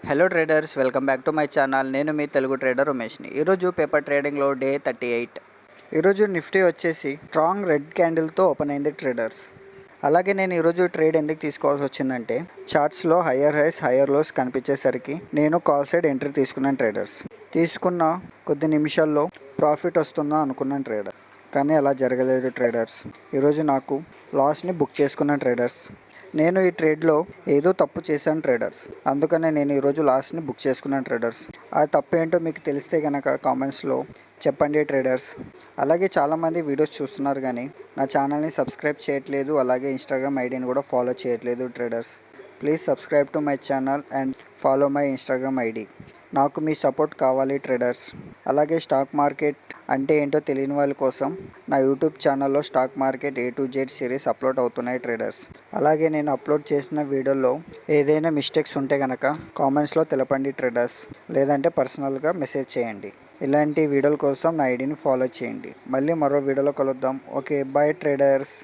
Hello traders, welcome back to my channel. నేను మీ Telugu trader ఉమేష్ని. ఈరోజు paper ట్రేడింగ్లో డే 38. ఈరోజు నిఫ్టీ వచ్చేసి స్ట్రాంగ్ రెడ్ క్యాండిల్తో ఓపెన్ అయింది ట్రేడర్స్. అలాగే నేను ఈరోజు ట్రేడ్ ఎందుకు తీసుకోవాల్సి వచ్చిందంటే, చార్ట్స్లో హయ్యర్ హైస్ హయ్యర్ లోస్ కనిపించేసరికి నేను కాల్ సైడ్ ఎంట్రీ తీసుకున్నాను ట్రేడర్స్. తీసుకున్న కొద్ది నిమిషాల్లో ప్రాఫిట్ వస్తుందా అనుకున్నాను ట్రేడర్, కానీ అలా జరగలేదు ట్రేడర్స్. ఈరోజు నాకు లాస్ని బుక్ చేసుకున్నాను ట్రేడర్స్. నేను ఈ ట్రేడ్లో ఏదో తప్పు చేశాను ట్రేడర్స్, అందుకనే నేను ఈరోజు లాస్ట్ని బుక్ చేసుకున్నాను ట్రేడర్స్. ఆ తప్పు ఏంటో మీకు తెలిస్తే కనుక కామెంట్స్లో చెప్పండి ట్రేడర్స్. అలాగే చాలామంది వీడియోస్ చూస్తున్నారు కానీ నా ఛానల్ని సబ్స్క్రైబ్ చేయట్లేదు, అలాగే ఇన్స్టాగ్రామ్ ఐడిని కూడా ఫాలో చేయట్లేదు traders. Please subscribe to my channel and follow my Instagram ID. నాకు మీ సపోర్ట్ కావాలి ట్రేడర్స్. అలాగే స్టాక్ మార్కెట్ అంటే ఏంటో తెలియని వాళ్ళ కోసం నా యూట్యూబ్ ఛానల్లో stock market A to Z series upload అవుతున్నాయి ట్రేడర్స్. అలాగే నేను అప్లోడ్ చేసిన వీడియోలో ఏదైనా మిస్టేక్స్ ఉంటే కనుక కామెంట్స్లో తెలపండి ట్రేడర్స్, లేదంటే పర్సనల్గా మెసేజ్ చేయండి. ఇలాంటి వీడియోల కోసం నా ఐడిని ఫాలో చేయండి. మళ్ళీ మరో వీడియోలో కలుద్దాం. Okay, bye traders.